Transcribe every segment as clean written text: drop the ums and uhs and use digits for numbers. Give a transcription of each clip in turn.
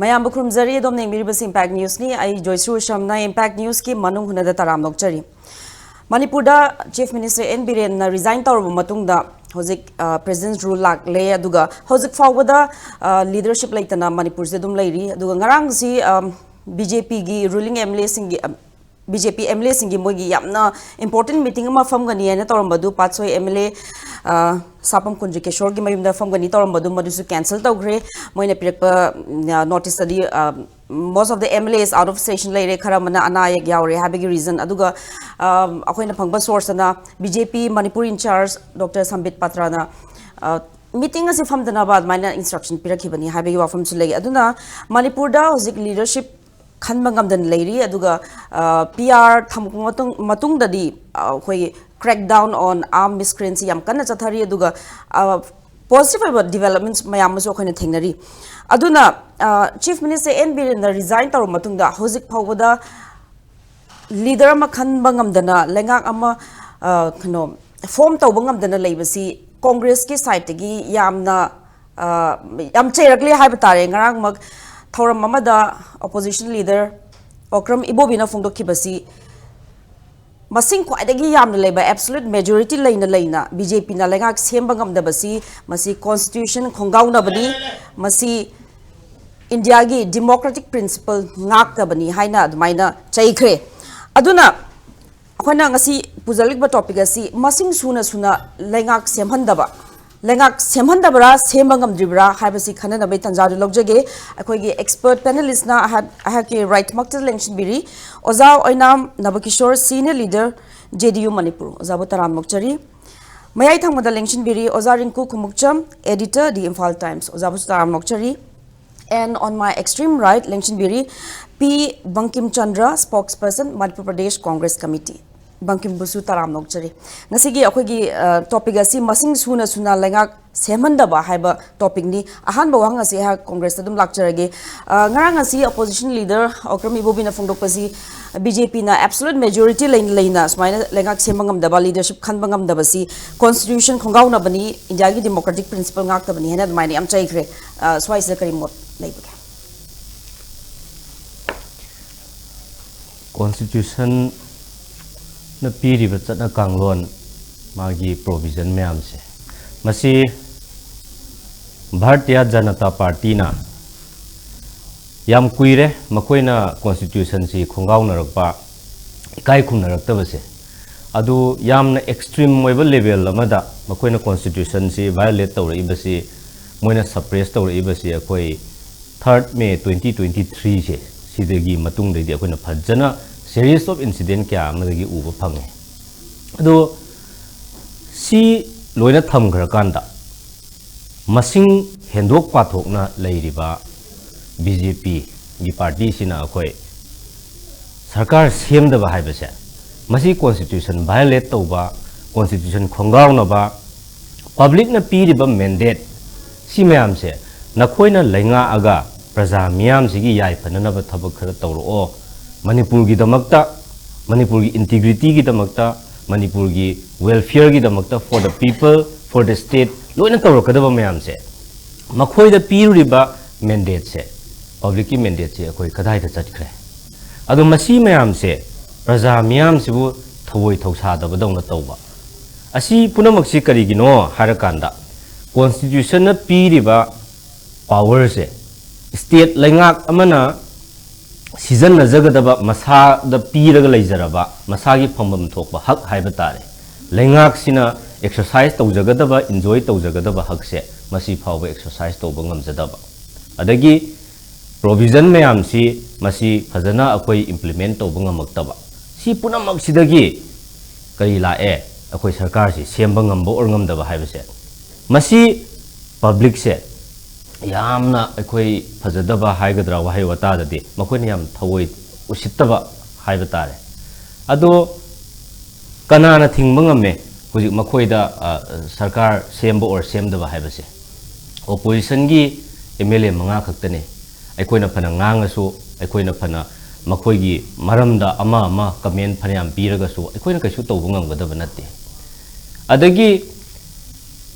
Mayam Bukrumzari, Dominic Miribus Impact News ni, I Joyce Shamna Impact News ki Manung Hutna Taram Nokchari. Manipur Chief Minister N. Biren resigned Tower Matunda, Hosik President's rule lak lay aduga, Hosik forward leadership like Tana Manipur Zedum Lady, Dugangarang si BJP gi ruling MLA singi BJP MLA singi mogi yapna important meeting ma fam gani ena torambadu patsoi MLA sapam kunji keshor gi mayumda fam gani torambadu madusu cancel tawgre moina pirakpa notice adi most of the MLAs out of station laire kharamana anayek yaure habigi reason aduga akoina phangba source na BJP Manipur in charge Dr. Sambit Patrana meeting as if the Nabad minor instruction Pirakibani habigi wafam sulay aduna Manipur da hosik leadership Kanbangam than lady, Aduga PR Matung Dadi, crackdown on armed miscreants, Yamkana Chatari, Aduga positive developments, Mayamaso kind of thingary. Aduna Chief Minister N. Biren resigned or Matunda, Hosik Pawada leader Makanbangam Dana, Leingak Ama form Tobangam Dana Labasi, Congress ki site Yamna Yam Cherakli Hypertare, Garang Thora Mamada opposition leader Okram Ibobina Fundo Kibasi Masing Quadagi Yam Labor absolute majority lane Lena BJP na Leingak Sembangam Dabasi Masi Constitution Kongauna Bani Masi Indiagi democratic principle Nakta Bani Haina Admina Chaikre Aduna Akwana ngasi Puzalik ba topic asi Masing Suna Leingak Semhandaba Leingak Semhandaba Sembangam Dribra Habasi Kana Betanjadu Logjage Akogi expert panelist na Ahaki right Makta Lenction Biri Ozaw Oinam Nabakishore senior leader JDU Manipur Ozabu Taram Mokchari Mayai Thamada Lenction Biri Ozarinku Kumukcham editor The Imphal Times Ozabu Taram Mokchari and on my extreme right Lenction Biri P Bankim Chandra spokesperson Manipur Pradesh Congress Committee Bankim Busu Taram Nokchari. Nasigi Akogi topic asi Masing Suna Leingak Semhandaba Haiba topic ni Ahan Bawang asi ha Congress Tadum Lakcharage. Ngarang asi opposition leader Okram Ibobina Fungdokpasi BJP na absolute majority Laina Smaina Leingak Sembangam Daba leadership Kanbangam Dabasi Constitution Kongauna Bani Indiagi democratic principle Ngakta Bani Hena Mani Am Chaikre Swice Karimot Laibaka. Constitution na piri baca na kanglon magi provision me amse masi Bharatiya Janata Party na yam kuire makoi na constitution si khongau na rakpa ikai khum na rakta base adu yam na extreme level amada makoi na constitution si violate tawra ibasi moina suppress tawra ibasi akoi 3rd May 2023 se sidegi matung de akoi na phajana series of incident kya amagi uba phange ado si loina tham ghar kanda masing hendok pathok na leiriba BJP gi party sina akoi sarkar semdaba haibase masi constitution violate tawba constitution khongaw na ba public na piriba mandate si mayam se nakoina leinga aga praja miyam sigi yai phanana ba thabak khara tawro Manipur ki damakta, Manipur ki integrity ki damakta, Manipur ki welfare ki damakta for the people, for the state, loina tawro kadaba mayam se. Makhoi da piru riba mandate se, public ki mandate se akoi kadai da chatkre. Ado masi mayam se, praja miyam se bu thawoi thawsa da badong na tawba. Asi punamak si karigino harakanda, constitution na piriba power se, state Leingak amana season na jagadaba masa da piraga leijaraba masagi phambam thokba hak haiba tare Leingak sina exercise tawjagadaba enjoy tawjagadaba hak se masi phawba exercise tawba ngamjadaba adagi provision mayam si masi phajana akoi implement tawba ngamaktaba si punamak sidagi kari lae akoi sarkar si semba ngamba or ngamdaba haiba se masi public se yamna akoi phajadaba haigadra wahai wata dadi makoi yam thawoi usittaba haiba tare ado kanana thingba ngame huji makoi da sarkar semba or semdaba haiba se opposition gi MLA manga khaktane aikoina phana ngangasu aikoina phana makoi gi maramda ama comment phanayam piraga su aikoina kaisu tawbu ngangdaba natte adagi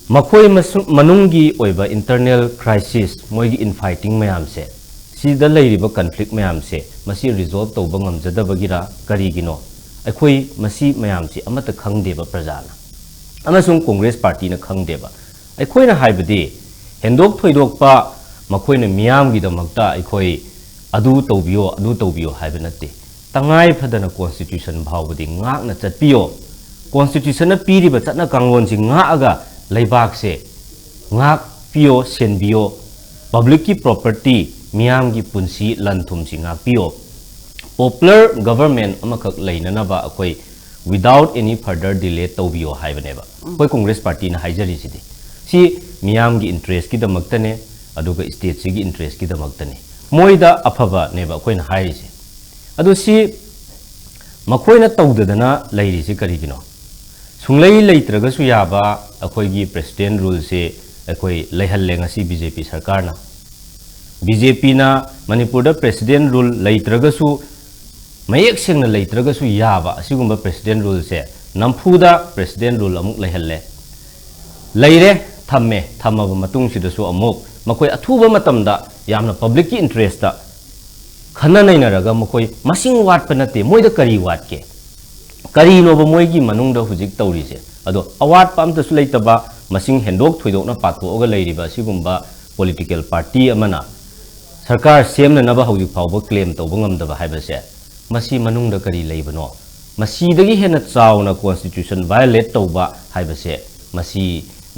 Makoi manungi oiba internal crisis moigi infighting mayam se ꯁꯤꯗ ꯂꯩꯔꯤꯕ conflict ꯃꯌꯥꯝꯁꯦ ꯃꯁꯤ ꯔꯤꯖꯣꯜꯕ ꯇꯧꯕ ꯉꯝꯖꯗꯕꯒꯤꯔ ꯀꯔꯤꯒꯤꯅꯣ ꯑꯩꯈꯣꯏ ꯃꯁꯤ ꯃꯌꯥꯝꯁꯤ ꯑꯃꯠꯇ ꯈꯪꯗꯦꯕ प्रजाꯅ ꯑꯃꯁꯨꯡ ꯀꯣꯡꯒ꯭ꯔꯦꯁ ꯄꯥꯔꯇꯤꯅ ꯈꯪꯗꯦꯕ ꯑꯩꯈꯣꯏꯅ ꯍꯥꯏꯕꯗꯤ ꯍꯦꯟꯗꯣꯛ ꯊꯣꯏꯗꯣꯛꯄ ꯃꯈꯣꯏꯅ ꯃꯤꯌꯥꯝꯒꯤꯗꯃꯛꯇ ꯑꯩꯈꯣꯏ ꯑꯗꯨ ꯇꯧꯕꯤꯌꯣ ꯍꯥꯏꯕ ꯅꯠꯇꯦ तंगाई फदना कॉन्स्टिट्यूशन भावबदी ngakna chatpiyo constitution na piriba chatna kanglon si ngaaga leibak se ngak piyo senbiyo public ki property miyam gi punsi lanthum si ngak piyo popular government amakak leinana ba akoi without any further delay tawbiyo haibaneba koi congress party na haijari sidi si miyam gi interest ki damaktane aduga state si gi interest ki damaktane moida afaba neba koi na haisi अदु सी मखोइना तौददना लैरिसि करिगिनो सुंगलै लैत्रगसु याबा अखोइगी president rule से अखोइ लैहल्ले ngasi BJP सरकार ना BJP ना मणिपुर दा president rule लैत्रगसु मयेक सेंगना लैत्रगसु याबा असिगुंबा president rule से नमफुदा president rule अमुक लैहल्ले लैरे थम्मे थम्मब मतुंग सिदसु अमुक मखोइ अथुबा मतमदा यामना public की इंटरेस्ट दा खन्ना नहीं नरगा मकोई मसिंग वाट पनते मोइदा करी वाट के करी नोब मोइगी मनुंग द हुजिक तौरिसे अदो अवाट पाम तसु लेतबा मसिंग हेंडोक थोइदोकना पाथोगा लेरिबा सिगुंबा पॉलिटिकल पार्टी अमना सरकार सेमना नबा हुजिक फावबा क्लेम तौबा ngamdaba हाइबसे मसी मनुंग द करी लेबनो मसी दगी हेना चावना कॉन्स्टिट्यूशन वायलेट तौबा हाइबसे मसी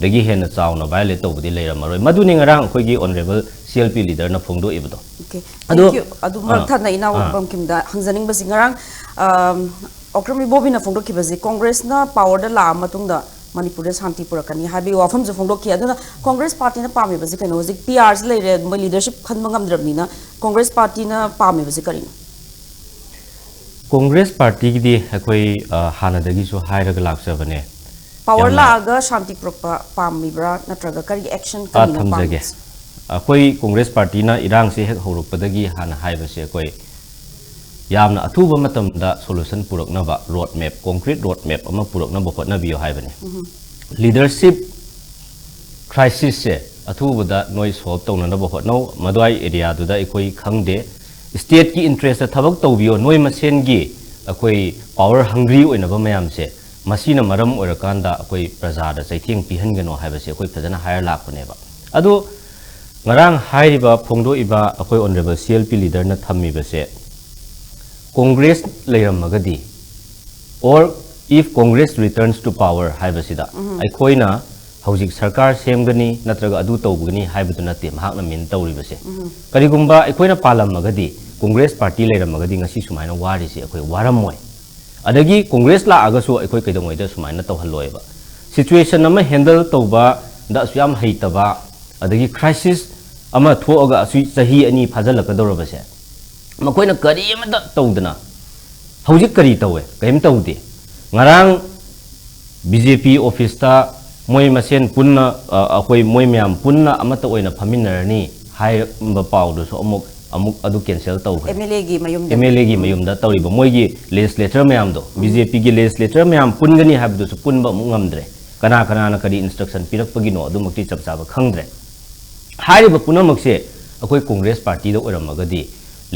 दगी हेना चावना वायलेट तौबदि लेरमरोय मदुनि ngarang खोइगी honourable CLP leader na phongdo ibado okay thank you adu martha na ina bam kimda hangjaning basi ngarang okrami bobina phongdo kibazi congress na power da la matungda manipur da shanti purakani habi wafam ju phongdo ki aduna congress party na pami basi kano zik PRs leire mo leadership khanma ngamdrabni na congress party na pami basi karin congress party gi di akoi hana dagi so hairaga laksabane power la aga shanti purakpa pami bra natraga kari action kani na pami अखोई Congress party ना इरांग से हेक हौरकपदगी हाना हाइबसे अखोई यामना अथुब मतमदा solution पुरकनबा road map concrete road map अमा पुरकनबा होटनबियो हाइबने लीडरशिप क्राइसिस से अथुबदा नोय सॉल्व तौननबा होटनो मदवाई एरिया दुदा अखोई खंगदे स्टेट की इंटरेस्ट थबक तौबियो नोय मसेनगी अखोई पावर हंग्री ओइनबा मयाम से मसीना मरम ओरकांदा अखोई प्रजादा चैथिंग पिहनगनो हाइबसे अखोई फजना हायर लाखनेबा अदो ngarang hairiba phongdo iba akoi honorable CLP leader na thammi base congress leiramagadi or if congress returns to power haibasida aikoina hojik sarkar semgani natraga adu tawbugani haibadu nate mahakna min tawri base karigumba aikoina palamagadi congress party leiramagadi ngasi sumaina wari se akoi waramoi adagi congress la agasu aikoi kaidongoi da sumaina tawhalloiba situation ama handle tawba da suyam haitaba adagi crisis ama thoga asui sahi ani phajalakadorabase makoina kari amada tawdana hojik kari tawe kaim tawde ngarang BJP office ta moi masen punna akoi moi myam punna amata oina phaminarani hai ba pawdu so amuk adu cancel taw MLA gi mayum da tawriba moi gi legislature myam do BJP gi legislature myam pungani habdu so punba mu ngamdre kana na kari instruction pirakpagi no adu makti chapchaba khangdre हारिबा पुनमक्से अखोई Congress party दो ओरमगदी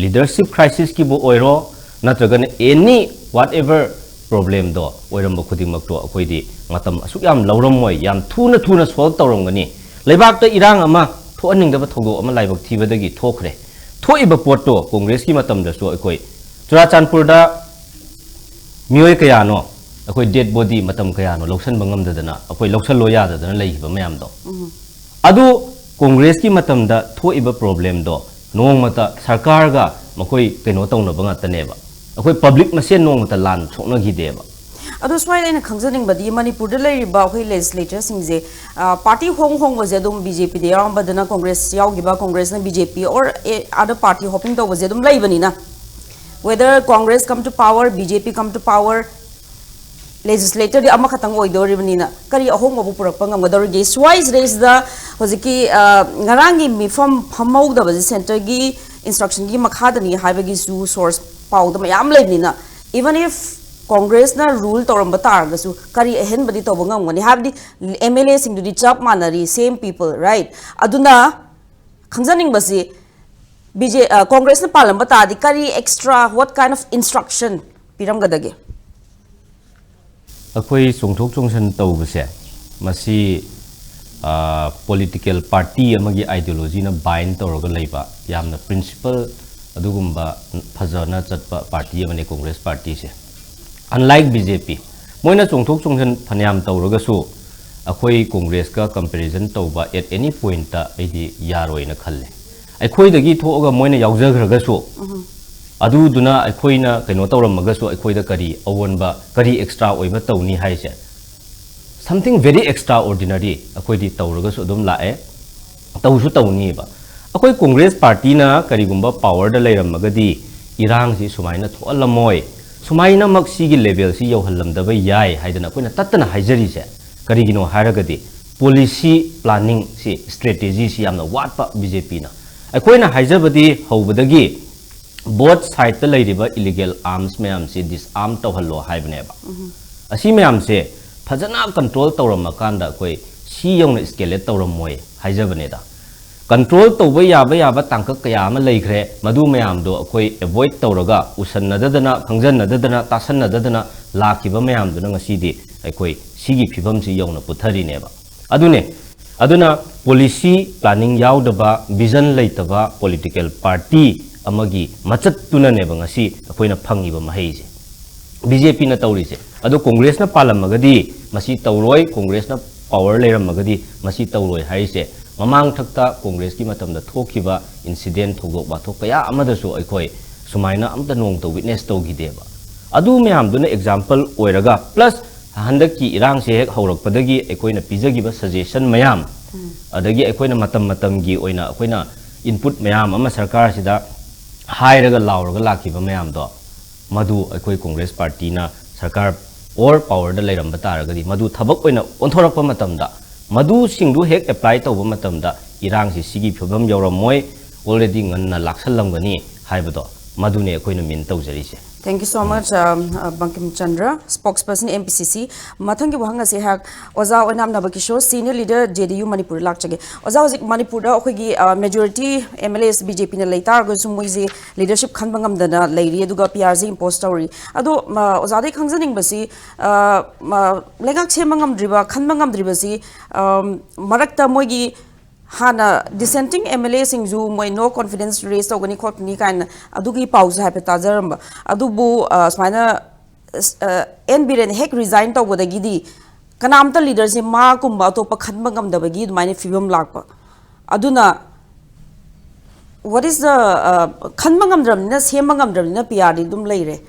leadership crisis की बो ओइरो नत्रगन any what ever problem दो ओइरम खुदिमक तो अखोई दी मतम असुक याम लौरम मोय याम थुना सॉल्व तौरमगनी लेबाक तो इरांग अमा थोअनिंगदब थोगो अमा लाइबक थीबदगी थोखरे थोइबा पोट तो कांग्रेस की मतम दसो अखोई चुराचानपुर दा मियोय कयानो अखोई डेड बॉडी मतम कयानो लौसन बंगमददना अखोई लौसन लो याददना लैहिबा मयाम दो अदु कांग्रेस की मतमदा थोइबा प्रॉब्लम दो नोंगमता सरकार गा मखोई केनो तौनबा ngataनेबा अखोई पब्लिक मसेन नोंगमता लान सोकनगिदेबा अदो स्वाइ लेना खंगजनिंग बदी मणिपुर द लेरिबा अखोई लेजिस्लेचर सिंजे पार्टी होंग बजे दुम बीजेपी दे यावबदना कांग्रेस यावगिबा कांग्रेस ना बीजेपी और अदर पार्टी होपिंग तो बजे दुम लेबनीना whether Congress come to power BJP come to power legislator ama khatang oidoribnina kari ahong mabu purakpa ngamgadorge swise raise the hojiki ngarangi mifam phamauda baji center gi instruction gi makhadani haibagi su source pawda mayam lebnina even if congress na rule toramba targasu kari ehen badi to bangam habdi MLA sing du chap manari same people right aduna khangjaning basi BJ Congress na palam bata di kari extra what kind of instruction piram gadage akoi chongthok chongsan tawbase masi political party amagi ideology na bind tawraga leiba yamna principle adugumba phajana chatpa party amane Congress party se unlike BJP moina chongthok chongsan phanyam tawraga su akoi Congress ka comparison tawba at any point ta aidi yaroi na khalle akoi dagi thoga moina yawjagraga su adu duna akoi na kaino tawramaga su akoi da kari awonba kari extra oiba tawni haise something very extraordinary akoi di tawraga su dum lae tawsu tawni ba akoi Congress party na kari gumba power da leiramaga di irang si sumaina tholamoi sumaina maksi gi level si yawhallam da ba yai haidana akoi na tatana haijari se kari gino haragadi policy planning si strategy si amna watpa BJP na akoi na haijabadi hobadagi both side ta leiriba illegal arms mayam si disarm tawhallo haibne ba asi mayam se phajana control tawramakanda koi si yong escalate tawramoi haijabane da control tawba yaba tangka kaya ma leikre madu mayam do koi avoid tawraga usanna dadana khangjanna dadana tasanna dadana lakiba mayam do ngasi di koi sigi phibam si yong na puthari ne ba aduna policy planning yaudaba vision leitaba political party amagi machat tuna ne ba ngasi akoina phangi ba mahai BJP na tawri se ado Congress na palamagadi masi tawroi Congress na power leiramagadi masi tawroi hai se mamang thakta Congress ki matam da thokiba incident thogok ba thok kaya amada su aikoi sumaina amta nong to witness to gi deba adu myam duna example oiraga plus handak ki irang se hek haurak padagi aikoina pijagi ba suggestion mayam adagi aikoina matam gi oina akoina input mayam ama sarkar sida hairaga lauraga lakiba mayam do madu akoi Congress party na sarkar or power da leiram bataragadi madu thabak oina onthorakpa matamda madu singdu hek apply tawba matamda irang si sigi phobam yawramoi already nganna laksallamgani haibado madune akoina min tawjari se. Thank you so much, Bankim Chandra, spokesperson MPCC. Mathangi wahanga se hak Oza Onam Nabakishore, senior leader JDU Manipur lakchage. Oza hozik Manipur da okhigi majority MLAs BJP na leitar go sumuizi leadership khanbangam dana leiri aduga PRZ impose story. Ado Oza de khangjaning basi Leingak chemangam driba khanbangam driba si marakta moigi Hana dissenting MLA singju moi no confidence raise to gani khotni kan adugi pause ha petajaramba adubu smaina NBRN hek resign to bodagi di kanamta leader se ma kumba to pakhanma ngam dabagi mine fibam lakpa aduna what is the khanma ngam dramna sema ngam dramna PRD dum leire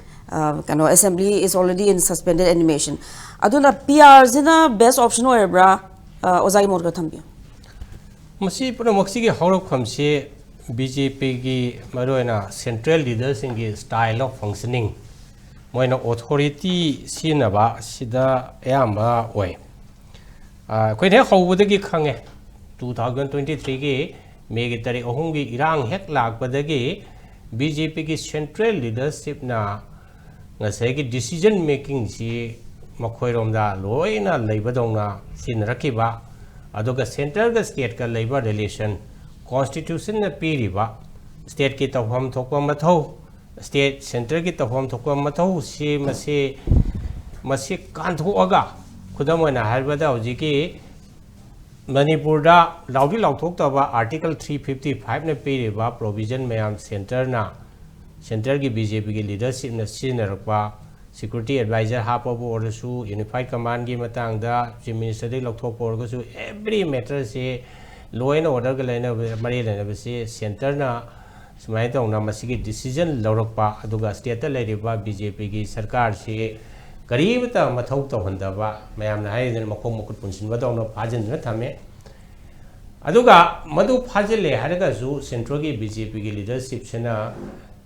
kano assembly is already in suspended animation aduna PR zina best option or bra ozai morga thambi मसी पुनः मक्सी के हौरखम से BJP की मरोना central leaders की style of functioning मोइना ऑथोरिटी सिनबा सिदा यामा ओय कोइने हौबदगी खंगे 2023 के मे की तारीख अहुम की इरांग हेक लाकबदगी बीजेपी की सेंट्रल लीडरशिप ना ngase की डिसीजन मेकिंग सी मखोइरोमदा लोइना लेबदोंना सिन रखिबा अदुगा सेंट्रल का स्टेट का लेबर रिलेशन कॉन्स्टिट्यूशन ने पीरिबा स्टेट की तफहम थोकवा मथौ स्टेट सेंटर की तफहम थोकवा मथौ से मसे कांथोगा खुदम ओना हरबदा होजिकी मणिपुर दा लाउदी लाउथोक्तबा आर्टिकल 355 ने पीरिबा प्रोविजन मयाम सेंटर की बीजेपी की लीडरशिप ने सिनरपा security advisor hapabu orsu unified command gi matangda chief minister de lokthok porgasu every matter se law and order ga lena mari lena basi center na smai tong na masigi decision lawrakpa aduga state ta leriba BJP gi sarkar se karib ta mathau ta handaba mayam na haiden makhom mukut punsin ba dong na phajin na thame aduga madu phajile haraga zu central gi BJP gi leadership sena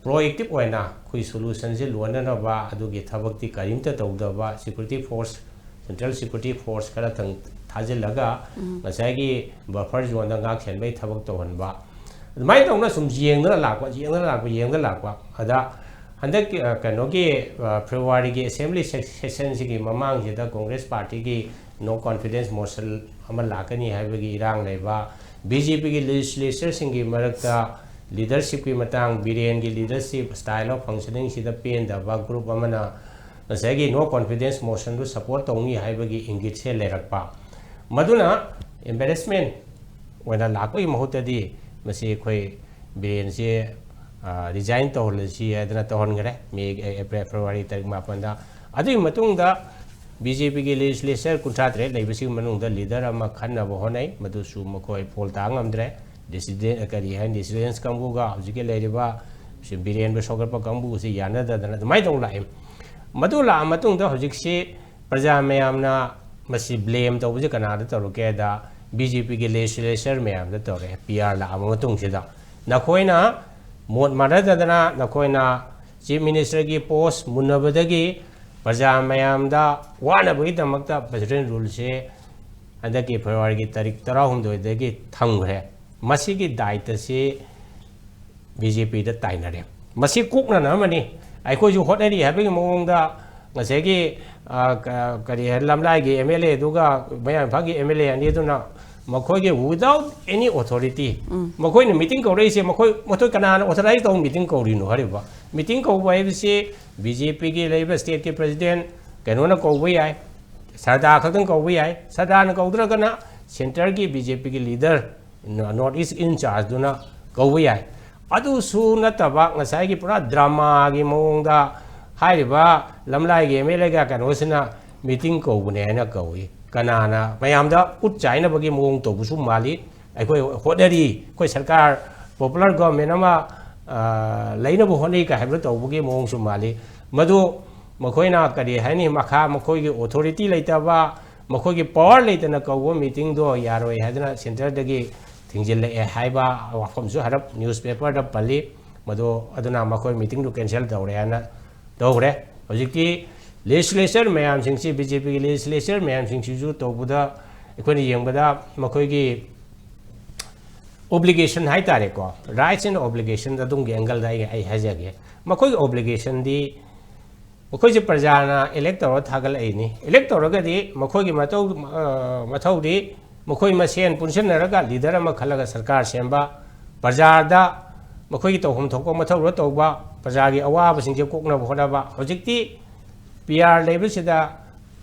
proactive oina khui solution je luana na ba adugi thabakti karimta tawdaba security force central security force kara thang thajilaga masagi buffer zone da nga khen bai thabak tawhan ba mai tawna sum jengna lakwa ada handak kano gi February gi assembly session sigi mamang je da Congress party gi no confidence motion amal lakani haibagi irang leiba BJP gi legislature singi marakta leadership ki matang biren gi leadership style of functioning sida pen da ba group amana nasagi no confidence motion du support tongi haibagi ingit se lerakpa maduna embarrassment wena lakoi mahutadi masi khoi biren se resign to lesi adana to hon gare me April February tarik mapanda adu matung da BJP ki legislature kuntratre leibasi manung da leader ama khanna bo honai madu su makoi pol ta ngamdre dissident kari han dissidents kambu ga hujike leiriba si biren be sogar pa kambu si yana da dana mai dong lai madu la matung da hujik si praja mayamna masi blame to buje kana da to ke da BJP ki legislature mayam da to re PR la matung si da na khoina mod mara da dana na khoina chief minister ki post munabadagi praja mayam da wana bagi damakta president rule se andaki February ki tarik 13 dagi thamgre masi ki daita se BJP da tainare masi kukna na mani ai ko ju hotnari habagi mong da ngase ki kari lamlai gi MLA duga bayan phagi MLA ani duna makhoi ge without any authority makhoi ni meeting ko rei se makhoi kana authorize to meeting ko rino hariba meeting ko bai se BJP ki leiba state ki president kanona ko bai ai sada khadang ko bai ai sada na ko dra kana center ki BJP ki leader North East in charge duna ko bai ai adu su na taba ngasai ki pura drama gi mong da hariba lamlai ge MLA ga kanosina meeting ko bune na ko wi kanana mayamda ut chaina bagi mong to busu mali ai koi hodari koi sarkar popular government ama laina bu honi ka habro to bagi mong su mali madu makhoina kari hani makha makhoi gi authority laita ba makhoi gi power laita na ko meeting do yaroi hadana center dagi thingjil le haiba wafam su harap newspaper da pali madu aduna makhoi meeting do cancel dawre ana dawre hojiki legislature mayam singsi BJP ki legislature mayam singsi ju tobuda ekoni yengbada makoi gi obligation hai tare ko rights and obligation da dung angle da ai hajage makoi obligation di makoi je prajana electoral thagal ai ni electoral ga di makoi gi mathau di makoi masen punchen naraga leader ma khalaga sarkar semba prajada makoi gi tohum thoko mathau ro toba prajagi awa singje kokna bhona ba hojikti PR level sida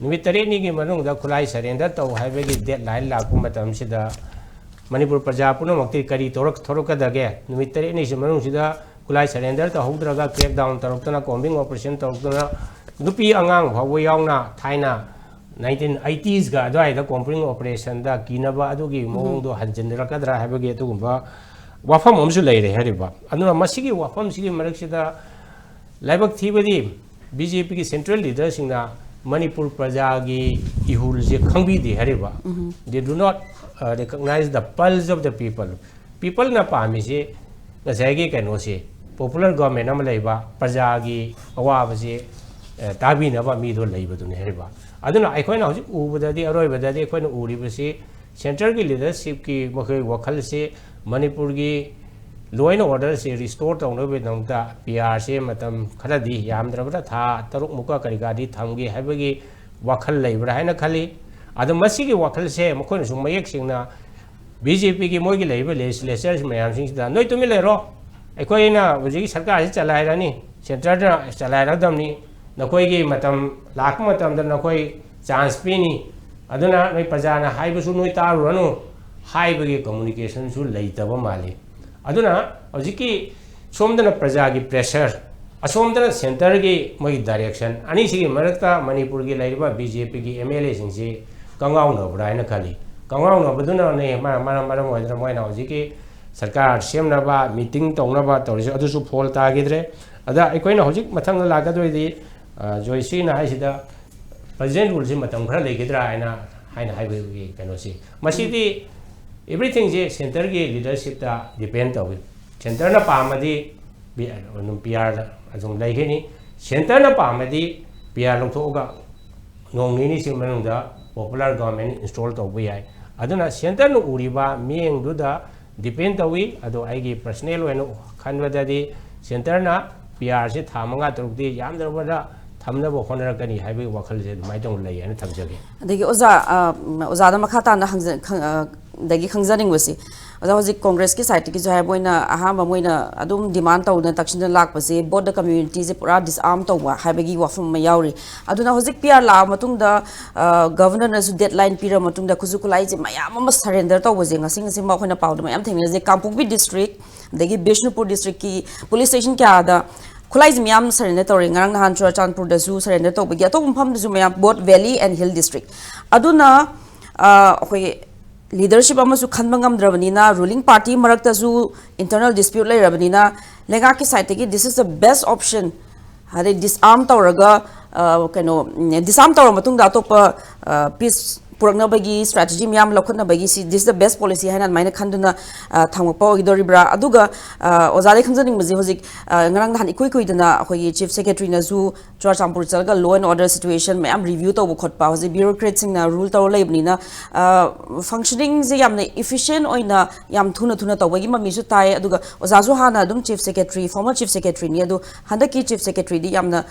nimitare ni gi manung da khulai surrender to haibegi deadline la ku matam sida Manipur praja puno makti kari thorok ka dage nimitare ni se manung sida khulai surrender to haudraga crack down tarokna combing operation tarokna nupi angang bhawo yaungna thaina 1980s ga adai da combing operation da kinaba adugi mong do hanjindra kadra haibegi to gumba wafam omsu leire hariba anuna masigi wafam sigi marak sida laibak thibadi BJP ki central leaders singna Manipur prajagi ihul je khangbi de hariba they do not recognize the pulse of the people na pami se ngasai kano se popular government am leiba prajagi awa se tabi na ba mi do leiba du ne hariba aduna ai khoina hoji ubada di aroi bada di khoina uri basi central ki leadership ki makhoi wakhal se Manipur gi law and order se restore tong no be nong ta PR se matam khara di yam drabra tha taruk muka kari ga di thamgi habagi wakhal leibra haina khali adu masi gi wakhal se mokon su mayek singna BJP ki moi gi leiba legislature mayam sing da noi tumi lero ekoi na buji sarkar se chalai rani center da chalai ra dam ni nakoi gi matam lak matam da nakoi chance pi ni aduna noi prajana haibu su noi taru ranu haibagi communication su leitaba mali aduna hojiki somdana praja gi pressure asomdana center gi moi direction ani sigi marakta Manipur gi laiba BJP gi MLA singsi kangau no braina khali kangau no baduna ne mara moidra moina hojiki sarkar semna ba meeting tongna ba tori adu su phol ta gidre ada ekoina hojik mathang la ga doi di joysi na haisida president rule si matam khara legidra aina haina haibi kano si masidi everything je center ki leadership ta depend tawi center na pamadi PR azum laigeni center na pamadi PR long thoga nong ni sim manung da popular government install tawi ai aduna center no uriba mieng du da depend tawi ado aigi personal weno khanwada di center na PR se thamanga turukti yam darwada thamna bo khonara kani haibi wakhal je mai dong lai ana thamjage adegi oza da makha ta na dagi khangjaning wasi oza hoji congress ki side ki jo hai boina aha ba moina adum demand taw na takshin lak pase both the community je pura disarm taw wa haibagi wafum ma yauri aduna hoji pr la matung da governor na su deadline pira matung da kuzu kulai je mayam ma surrender taw boje ngasing ngasing ma khoina pawd mayam thengna je kampungbi district dagi bishnupur district ki police station kya da khulai je mayam surrender taw ngarang nahan churachandpur da su surrender taw bagi to pham da su mayam both valley and hill district aduna khoi leadership amasu khanba ngamdrabanina ruling party marakta su internal dispute lai rabanina Leingak ki side ki this is the best option hare disarm tawraga kano disarm tawra matung da top peace purakna bagi strategy miyam lokhna bagi this is the best policy haina maina khanduna thangpa idoribra aduga ozale khangjaning maji hojik ngarang han ikoi koi dana khoi chief secretary na zu churachandpur chalga law and order situation mayam review taw khotpa hoji bureaucrats sing na rule taw leibni na functioning je yamna efficient oina yam thuna thuna taw bagi mami su tai aduga ozazu hana adum chief secretary former chief secretary ni adu handaki chief secretary di yamna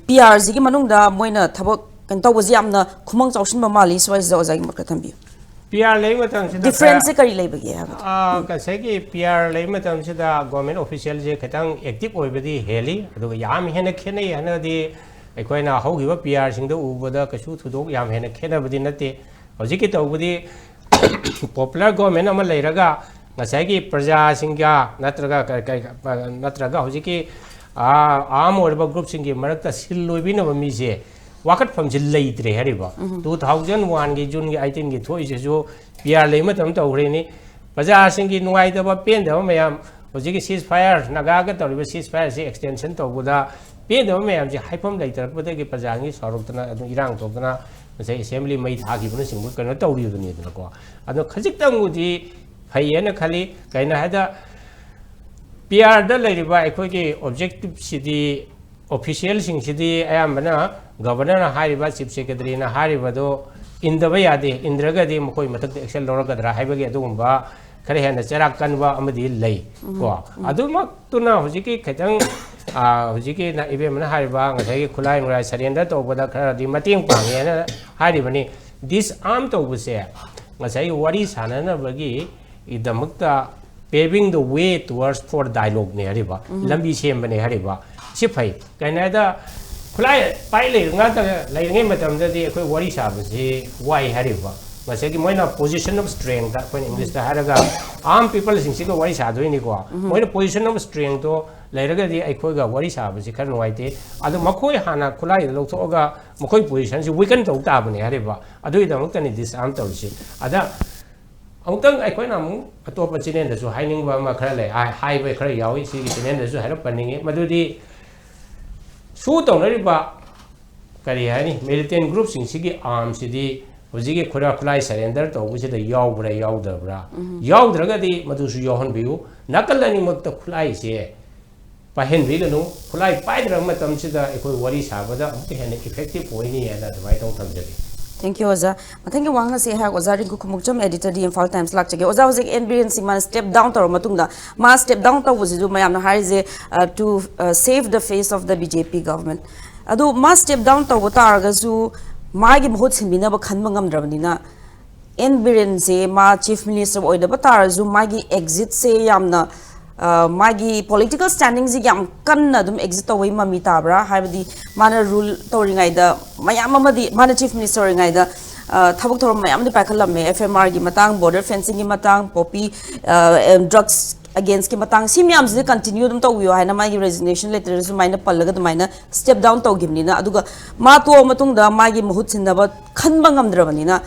PR ji gi manung da moina thabak kan taw was yamna khumang chawshin ba mali swai zo zai mak thambi PR lei matam sida difference kari lei bagi ha ka sai ki PR lei matam sida government official je khatang active oibadi heli adu yam hena khenai hana di aikoina hogiba PR sing da ubada kasu thudok yam hena khena badi nate hoji ki tawbudi popular government ama leiraga ngasai ki praja singya natraga hoji ki aam orba group singi marakta sil loibi na mi je wakat famji leitre hariba 2001 gi june gi 18 gi thoi je jo PR lei matam tawre ni baja singi nuai da ba pen da mayam hoji gi ceasefire naga ga tawriba ceasefire si extension tawbuda pen da mayam ji haifam leitar pade gi pajangi sarukna adu irang tawdana sai assembly mai thagi buna singbu kana tawri duni da ko adu khajik tangudi phayena khali kaina hada PR da leiriba aikoi gi objective sidi official sing sidi ayambana governor na hariba chief secretary na hariba do indaba yade indraga de mokoi matak action lorogadra haibagi adugumba khare hena charak kanwa amadi lei ko adumak tuna hojiki khatang hojiki na ibe mana hariba ngai khulai ngai surrender to boda khara di mating pange na haribani this arm to buse ngai wari sanana bagi idamakta paving the way towards for dialogue ne hariba lambi sembane hariba sifai kainada khulai pai le ngata lai ngai matam da di khoi wari sa basi wai hariba mase ki moina position of strength da point english da haraga arm people sing sigo wari sa doi ni ko moina position of strength to lairaga di ai khoi ga wari sa basi khar noi te adu makhoi hana khulai lo tho ga makhoi position si weaken to ta bani hariba adu ida mukta ni this arm to si ada amutang ai khoi na mu atopa chinen da su haining ba ma khara le hai ba khara yawi si ki chinen da su hairo paninge madudi su tawriba kari hani militant group sing sigi arm sidi hojigi khura khulai surrender to busi da yawbra yawdabra yawdraga di madu su yohan biu nakalani makta khulai se pahen biganu khulai paidra matam sida ekoi wari sabada amke hene effective hoini ana dawai tong thamjari Thank you, Oza. Thank you, Wanga say ha Oza ring kumukcham editor di Infal Times lak chage. Oza was NBN man step down to matungda. Ma step down to was do mayam na harize to save the face of the BJP government. Adu ma step down to wata argazu magi mahut simbina ba khanba ngamdrabnina. NBN se ma chief minister oida ba tarzu magi exit se yamna magi political standing ji yam kanna dum exit away mami tabra haibadi mana rule toringai da mayam amadi mana chief minister ringai da thabuk thorom mayam de pakhalam me FMR gi matang border fencing gi matang poppy drugs against ki matang simyam ji continue dum tawiyo haina magi resignation letter su maina pallaga dum maina step down taw gimni na aduga ma to matung da magi mahut sinda khanba ngamdrabani na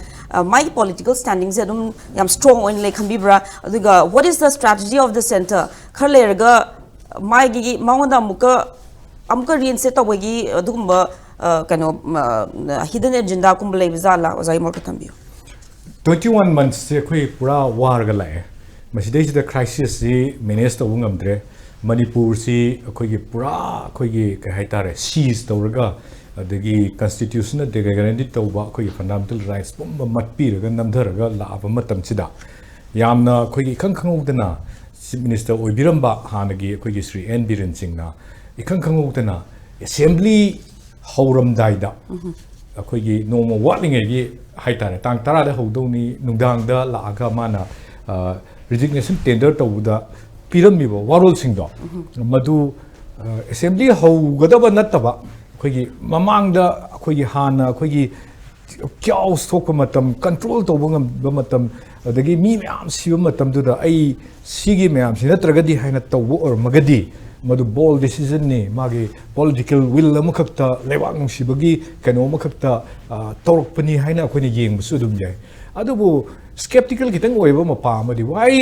my political standings are yam strong on like Hambibra. What is the strategy of the center? Karlerga my gigi Maunda Muka Amka reinset awagi Dumba kind of hidden agenda Kumbale Zala was I Morkatambu. 21 months pura wargale. Masidej the crisis minister Wungamdre, Manipur si pura Kaitare seized the Raga. The constitution of the guarantee to work fundamental rights, Matpir, Gandamdaraga, Lava Matam Sida. Yamna, Kogi Kankangudana, Minister Oibiramba, Hanagi, Kogisri, and Birin Singna, Ikankangudana, Assembly Horam Daida, ꯑꯩꯈꯣꯏꯒꯤ ꯅꯣꯡꯃ ꯋꯥꯠꯂꯤꯉꯩꯒꯤ ꯍꯥꯏꯇꯥꯔꯦ ꯇꯥꯡ 10ꯗ ꯍꯧꯗꯧꯅꯤ ꯅꯨꯡꯗꯥꯡꯗ ꯂꯥꯛꯑꯒ ꯃꯥꯅ ꯔꯤꯖꯤꯒꯅꯦꯁꯟ tender ꯇꯧꯕꯗ ꯄꯤꯔꯝꯃꯤꯕ ꯋꯥꯔꯣꯜꯁꯤꯡꯗꯣ ꯃꯗꯨ assembly ꯍꯧꯒꯗꯕ ꯅꯠꯇꯕ ꯑꯩꯈꯣꯏꯒꯤ ꯃꯃꯥꯡꯗ ꯑꯩꯈꯣꯏꯒꯤ ꯍꯥꯟꯅ ꯑꯩꯈꯣꯏꯒꯤ ꯆꯥꯎꯁ ꯊꯣꯛꯄ ꯃꯇꯝ ꯀꯟꯇ꯭ꯔꯣꯜ ꯇꯧꯕ ꯉꯝꯕ ꯃꯇꯝ ꯑꯗꯒꯤ ꯃꯤ ꯃꯌꯥꯝ ꯁꯤꯕ ꯃꯇꯝꯗꯨꯗ ꯑꯩ ꯁꯤꯒꯤ ꯃꯌꯥꯝꯁꯤ ꯅꯠꯇ꯭ꯔꯒꯗꯤ ꯍꯥꯏꯅ ꯇꯧꯕ ꯑꯣꯏꯔꯝꯃꯒꯗꯤ ꯃꯗꯨ ꯕꯣꯜ ꯗꯤꯁꯤꯖꯟꯅꯤ ꯃꯥꯒꯤ ꯄꯣꯂꯤꯇꯤꯀꯦꯜ ꯋꯤꯜ ꯑꯃꯈꯛꯇ ꯂꯩꯕꯥꯛ ꯅꯨꯡꯁꯤꯕꯒꯤ ꯀꯩꯅꯣ ꯑꯃꯈꯛꯇ ꯇꯧꯔꯛꯄꯅꯤ ꯍꯥꯏꯅ ꯑꯩꯈꯣꯏꯅ ꯌꯦꯡꯕꯁꯨ ꯑꯗꯨꯝ ꯌꯥꯏ ꯑꯗꯨꯕꯨ ꯁ꯭ꯀꯦꯞꯇꯤꯀꯦꯜ ꯈꯤꯇꯪ ꯑꯣꯏꯕ ꯃꯄꯥ ꯑꯃꯗꯤ ꯋꯥꯏ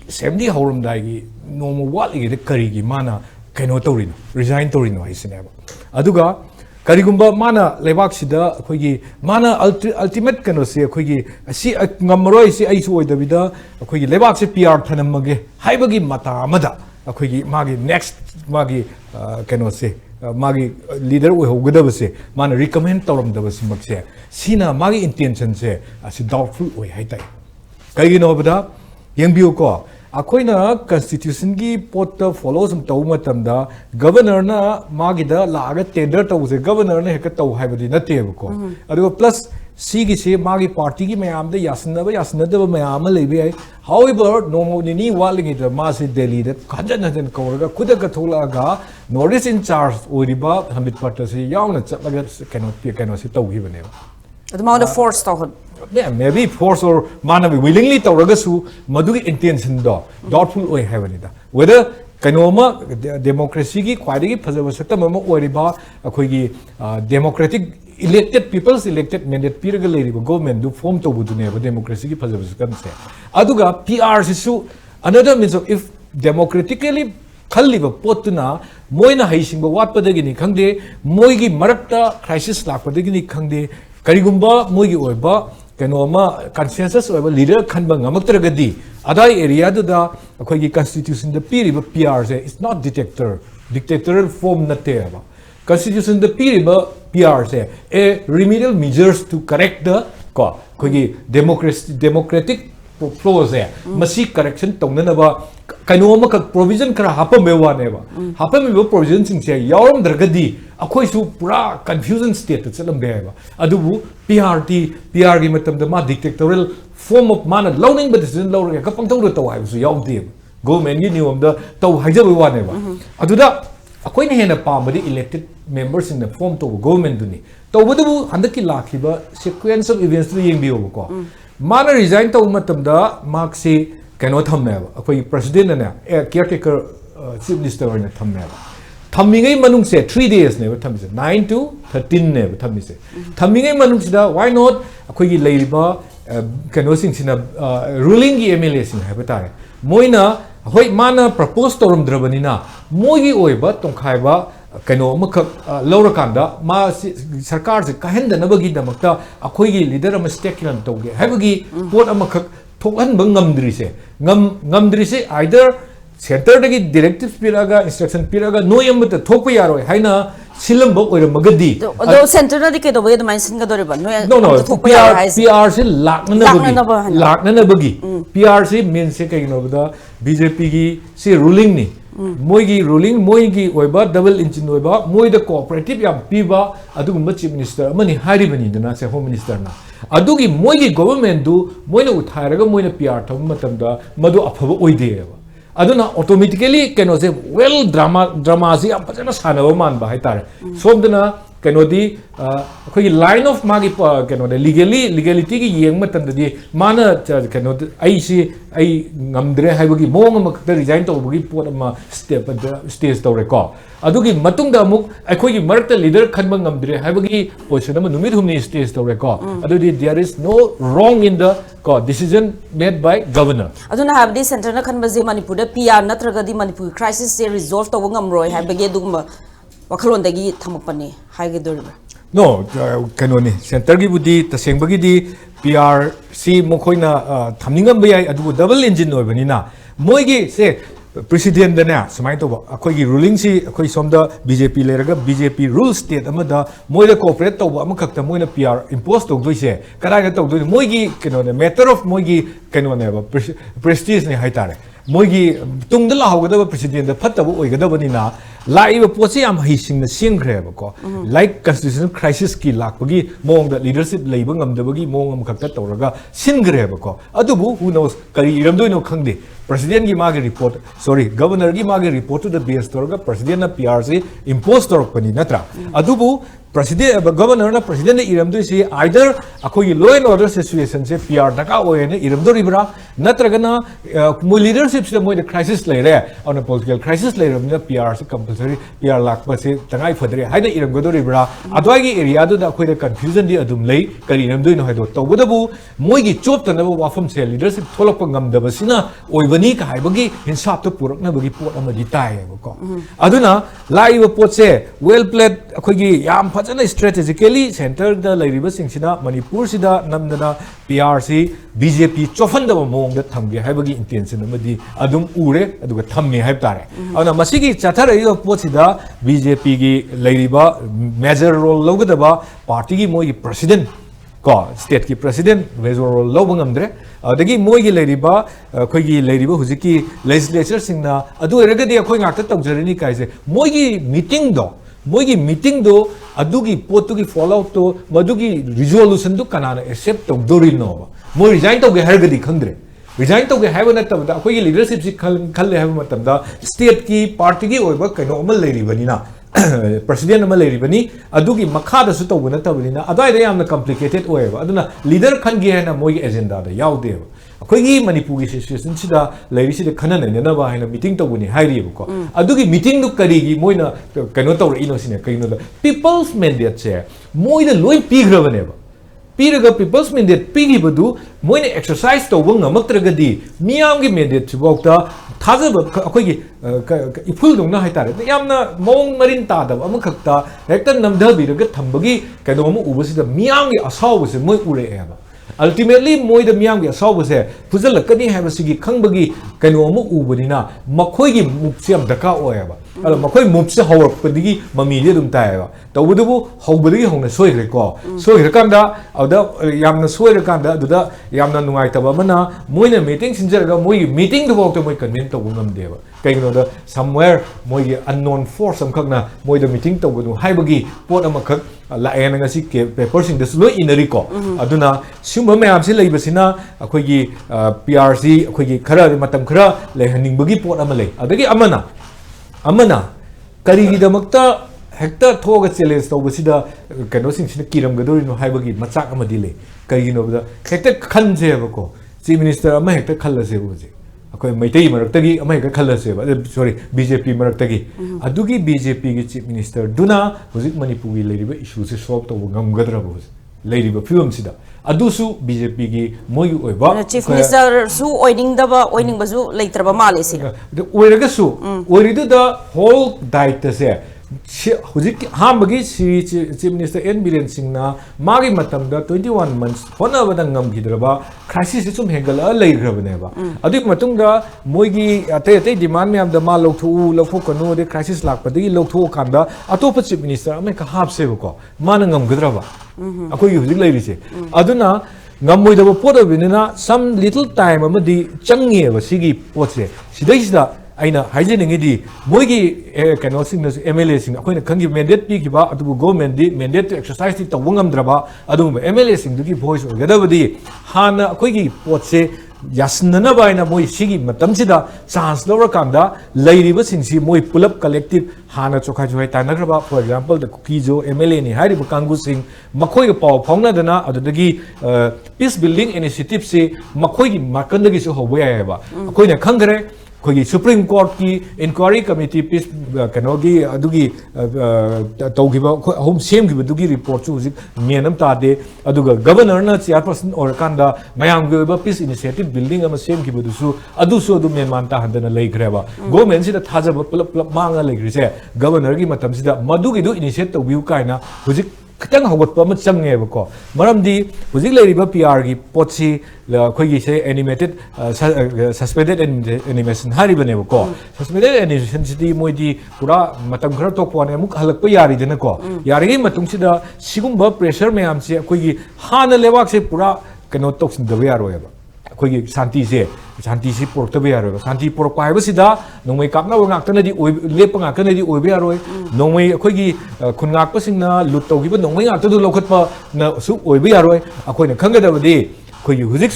ꯑꯦꯁꯦꯝꯕ꯭ꯂꯤ ꯍꯧꯔꯝꯗꯥꯏꯒꯤ ꯅꯣꯡꯃ ꯋꯥꯠꯂꯤꯉꯩꯗ ꯀꯔꯤꯒꯤ ꯃꯥꯅ ꯀꯩꯅꯣ ꯇꯧꯔꯤꯅꯣ ꯔꯤꯖꯥꯏꯟ ꯇꯧꯔꯤꯅꯣ ꯍꯥꯏꯁꯤꯅꯦꯕ ꯑꯗꯨꯒ ꯀꯔꯤꯒꯨꯝꯕ ꯃꯥꯅ ꯂꯩꯕꯥꯛꯁꯤꯗ ꯑꯩꯈꯣꯏꯒꯤ ꯃꯥꯅ ꯑꯜꯇꯤꯃꯦꯠ ꯀꯩꯅꯣꯁꯦ ꯑꯩꯈꯣꯏꯒꯤ ꯑꯁꯤ ꯉꯝꯃꯔꯣꯏ ꯁꯤ ꯑꯩꯁꯨ ꯑꯣꯏꯗꯕꯤꯗ ꯑꯩꯈꯣꯏꯒꯤ ꯂꯩꯕꯥꯛꯁꯦ PR ꯊꯅꯝꯃꯒꯦ ꯍꯥꯏꯕꯒꯤ ꯃꯇꯥ ꯑꯃꯗ ꯑꯩꯈꯣꯏꯒꯤ ꯃꯥꯒꯤ ꯅꯦꯛꯁ ꯃꯥꯒꯤ ꯀꯩꯅꯣꯁꯦ ꯃꯥꯒꯤ ꯂꯤꯗꯔ ꯑꯣꯏꯍꯧꯒꯗꯕꯁꯦ ꯃꯥꯅ ꯔꯤꯀꯃꯦꯟ ꯇꯧꯔꯝꯗꯕꯁꯤꯃꯛꯁꯦ ꯁꯤꯅ ꯃꯥꯒꯤ ꯏꯟꯇꯦꯟꯁꯟꯁꯦ ꯑꯁꯤ ꯗꯥꯎꯠꯐꯨꯜ ꯑꯣꯏ ꯍꯥꯏꯇꯥꯔꯦ ꯀꯩꯒꯤꯅꯣ ꯍꯥꯏꯕꯗ ꯌꯦꯡꯕꯤꯌꯨꯀꯣ ꯑꯩꯈꯣꯏꯅ ꯀꯟꯁꯇꯤꯇ꯭ꯌꯨꯁꯟꯒꯤ ꯄꯣꯠꯇ ꯐꯣꯂꯣ ꯁꯨꯝ ꯇꯧꯕ ꯃꯇꯝꯗ ꯒꯕꯔꯅꯔꯅ ꯃꯥꯒꯤꯗ ꯂꯥꯛꯑꯒ ꯇꯦꯟꯗꯔ ꯇꯧꯕꯁꯦ ꯒꯕꯔꯅꯔꯅ ꯍꯦꯛꯇ ꯇꯧ ꯍꯥꯏꯕꯗꯤ ꯅꯠꯇꯦꯕꯀꯣ ꯑꯗꯨꯒ ꯄ꯭ꯂꯁ ꯁꯤꯒꯤꯁꯦ ꯃꯥꯒꯤ ꯄꯥꯔꯇꯤꯒꯤ ꯃꯌꯥꯝꯗ ꯌꯥꯁꯤꯟꯅꯗꯕ ꯃꯌꯥꯝ ꯑꯃ ꯂꯩꯕ ꯌꯥꯏ ꯍꯥꯎꯏꯕꯔ ꯅꯣꯡꯃ ꯅꯤꯅꯤ ꯋꯥꯠꯂꯤꯉꯩꯗ ꯃꯥꯁꯦ ꯗꯦꯜꯂꯤꯗ ꯍꯟꯖꯟ ꯀꯧꯔꯒ ꯈꯨꯗꯛꯀ ꯊꯣꯛꯂꯛꯑꯒ ꯅꯣꯔꯠ ꯏꯁ ꯏꯟ ꯆꯥꯔꯖ ꯑꯣꯏꯔꯤꯕ ꯍꯝꯕꯤꯠ ꯄꯠꯇꯁꯤ ꯌꯥꯎꯅ ꯆꯠꯂꯒ ꯀꯩꯅꯣꯁꯤ ꯇꯧꯈꯤꯕꯅꯦꯕ ꯑꯗꯨ ꯃꯉꯣꯟꯗ force ꯇꯧꯍꯟ maybe force or mana willingly tawragasu madugi intention do doubtful oi habanida whether kanoma democracy gi khwaidagi phajaba sakta mama oiriba akhoigi democratic elected people's elected mandate piraga leriba government do form tobudune ba democracy gi phajaba sakam se aduga PR sisu another means of if democratically khalliba potuna moina haisingba watpadagi ni khangde moigi marakta crisis lakpadagi ni khangde karigumba moigi oiba kanoma consensus oiba leader khanba ngamaktragadi adai area da akhoi constitution da piriba PR se it's not dictatorial form nateba constitution da piriba PR se a remedial measures to correct the ko akhoi democratic flows e masi correction tongnaba kanoma ka provision kara hapame waneba hapame provision sing se yawram dragadi akhoi su pura confusion state chalam beba adubu PR gi matam da ma dictatorial form of mana learning but decision lawra ka pangtau do taw haibu su yawde government gi niwam da taw haijabu waneba aduda akhoi ne hena pamadi elected members in the form to government duni tawbudu handaki lakhiba sequence of events to yengbiyo ko mana resign taw matam da mark se kano thamneba akhoi president na caretaker chief minister na thamneba thammingai manung se 3 days ne thammise 9 to 13 ne thammise thammingai manung sida why not akhoi gi leiriba kano sing sina ruling gi MLA sing haiba tare moina hoi mana propose torum drabanina mogi oiba tongkhaiba kano amakak laurakanda ma sarkar se kahendanabagi damakta akhoi gi leader ama stake lan toge haibagi pot amakak thokhanba ngamdri se either center dagi directives piraga instruction piraga no yamata thokpa yaroi haina silamba oiramagadi do center na dike do boy do mindsin ga dore ba no PR se laknanabagi PR se means se kaino da BJP gi se ruling ni moigi ruling moigi oiba double engine oiba moida cooperative yam piba adugumba chief minister amani haribani dana se home minister na adugi moigi government du moina uthairaga moina PR thom matamda madu afaba oideba aduna automatically keno se well drama si apajana sanaba man ba haitare somdana keno di akhoi line of magi keno de legality gi yeng matam di mana keno ai si ai ngamdre haibagi mong ma khata resign to bagi pot ma step stage to record adugi matungda amuk akhoi gi marakta leader khanba ngamdre haibagi position ma numit humni stage to record adudi there is no wrong in the decision made by governor aduna habdi center na khanba je manipur da PR natraga di manipur crisis se resolve to ngamroi haibagi dugma wakhalon dagi thamapani haige doriba no kano ni center gi budi tasengbagi di PR si mokhoina thamningam bayai adu double engine oibani na moigi se president dana samai to akhoi gi ruling si akhoi somda BJP leraga BJP rule state amada moida cooperate to amakhakta moina PR impose to doise karai ga to doi moigi kano ne matter of moigi kano ne prestige ne haitare moigi tungda la hawgada president da phatta bo oigada bani na live पोचे याम हिसिंग सिंग खरेबको like constitutional crisis की लाकपगी मोंग leadership लेब ngamdabagi मोंग am khakta tawraga singreba adubu who knows kari iramdoino khangde president gi magi report sorry governor gi magi report to the base torga president na PRC impose torpani natra adubu president governor na president iramdoi se either akoi law and order situation se PR taka oene iramdori bra natragana mo leadership se mo the crisis le re on a political crisis le na PR se compulsory PR lakpa se tangai phadre haida iramgodori bra adwagi area do da akoi the confusion di adum lei kari iramdoi no haido tawdabu moi gi chop tana wafam se leadership tholok ngamdaba sina oibani ka haibagi hinsap to purak na bagi pot amadi tai ko aduna live pot se well played akoi gi yam fajana strategically center da lairiba singsina manipur sida namdana PRC BJP chofandaba mong da thamge haibagi intention amadi adum ure aduga thammi haib tare ana masigi chathara yo pot sida BJP gi lairiba major role logadaba party gi moi president ko state ki president major role lobangam adagi moi gi lairiba khoi gi lairiba hujiki legislature singna adu eragadi khoi ngakta tawjarani kaise moi gi meeting do adugi potugi follow to madugi resolution do kanana accept to dorino moi resign to ge hargadi khandre resign to ge haibana tabda khoi gi leadership si khalle hab matamda state ki party gi oiba kaino amal lairibani na president amal lairibani adugi makha da su to bana tabina adai da yamna complicated oiba aduna leader khan gi hena moi agenda da yaude अखोगी मणिपुर की situation सिदा लेरी सिदा खनन नेना बा हैना meeting तबुनी हाइरी को अदुगी meeting दु करीगी मोइना कनो तौर इनो सिने कइनो द पीपल्स मैंडेट से मोइदा लोइ पीग्रबनेबा पीरगा पीपल्स मैंडेट पीगिबदु मोइना एक्सरसाइज तौब ngamakragadi मियामगी मैंडेट सिबौता थाजब अखोगी इफुल दुंगना हाइतारे यामना मोंग मरिन तादब अमखक्ता हेक्ता नमधबिरगा थंबगी कनो अमु उबसिदा मियामगी असावसे मोइ उरे एबा ultimately moi the miyam ge saw se fuzal kani ha basigi khangbagi kaino mu ubadina makhoi gi mupsiam daka oeba ala makhoi mupse hawrak padigi mami de dum taeba tawbudu hawbadigi hawna soigre ko soigre kanda awda yamna soigre kanda duda yamna nungai taba mana moina meeting sinjaraga moi meeting do bokto moi convene to ngam deba kaino da somewhere moi ge unknown force am khakna moi the meeting to gudu haibagi pot amakhak la ena ngasi ke paper sing de slo inari ko aduna sumba mayam si leibasina akhoi gi PRC akhoi gi khara matam khara lehaning bagi pot ama lei adagi amana kari gi damakta hekta thoga challenge to basida kano sing sina kiram gadori no haibagi machak amadi le kari no da hekta khan je bako chief minister ama hekta khalla se boje akhoi maitai maraktagi ama hekta khalla se sorry BJP maraktagi adugi BJP gi chief minister duna hojik manipur gi leiriba issue se solve to ngamgadra boje leiriba film sida adusu BJP gi moi oiba chief minister su oining bazu leitraba male si oiraga su oiridu da whole diet se hujik hambagi chief minister N Biren Singna magi matam da 21 months hona bada ngam gidraba crisis sum hengala leigrabane ba adik matung da moigi ate demand me am da ma lokhu kanu de crisis lak padigi lokhu kanda atopa chief minister ame ka hap se ko mana ngam gidraba akoi hujik leiri se aduna ngamoi da pot obinina some little time amadi changi ba sigi pot se sidai sida aina hygienic di moigi kano sing MLA sing akoina khangi mandate pi kiba adu government di mandate to exercise ti tawungam draba adu MLA sing du ki voice gadabadi hana akoigi pot se yasnana baina moi sigi matam sida chance lawra kanda leiriba singsi moi pull up collective hana chokha joy tanagraba for example the kukijo MLA ni hari bukangu sing makhoi ga paw phongna dana adudagi peace building initiative se makhoi gi makandagi se hoboya ba akoina khangre खोगी supreme court की inquiry committee पीस कनोगी अदुगी तौगिबा होम सेम की बदुगी रिपोर्ट सु हुजिक मेनम तादे अदुगा गवर्नर ना चेयरपर्सन और कांदा मयाम गेबा पीस इनिशिएटिव बिल्डिंग अमा सेम की बदुसु अदुसु अदु मेनमान ता हंदना लेग्रेबा गवर्नमेंट सिदा थाजब पुलप मांगा लेग्रिसे गवर्नर की मतम सिदा मदुगी दु इनिशिएट तौबिउ कायना हुजिक खतंग हगत पम चंगेबा को मरमदी हुजिक लेरिबा PR की पोची खोगी से एनिमेटेड सस्पेंडेड एनिमेशन हारी बनेबा को सस्पेंडेड एनिमेशन सिदी मोइदी पूरा मतम खर तोकवाने मुक हलक प यारी देना को यारी मतुंग सिदा सिगुंबा प्रेशर मयाम से खोगी हाना लेवाक से पूरा कनो तोक्सिन दबे यारोयबा ꯑꯩꯈꯣꯏꯒꯤ ꯁꯥꯟꯇꯤꯁꯤ ꯄꯨꯔꯛꯇꯕ ꯌꯥꯔꯣꯏꯕ ꯁꯥꯟꯇꯤ ꯄꯨꯔꯛꯄ ꯍꯥꯏꯕꯁꯤꯗ ꯅꯣꯡꯃꯩ ꯀꯥꯞꯅꯕ ꯉꯥꯛꯇꯅꯗꯤ ꯂꯦꯞꯄ ꯉꯥꯛꯇꯅꯗꯤ ꯑꯣꯏꯕ ꯌꯥꯔꯣꯏ ꯅꯣꯡꯃꯩ ꯑꯩꯈꯣꯏꯒꯤ ꯈꯨꯟ ꯉꯥꯛꯄꯁꯤꯡꯅ ꯂꯨꯠ ꯇꯧꯈꯤꯕ ꯅꯣꯡꯃꯩ ꯉꯥꯛꯇꯗꯨ ꯂꯧꯈꯠꯄꯅꯁꯨ ꯑꯣꯏꯕ ꯌꯥꯔꯣꯏ ꯑꯩꯈꯣꯏꯅ ꯈꯪꯒꯗꯕꯗꯤ ꯑꯩꯈꯣꯏꯒꯤ ꯍꯧꯖꯤꯛ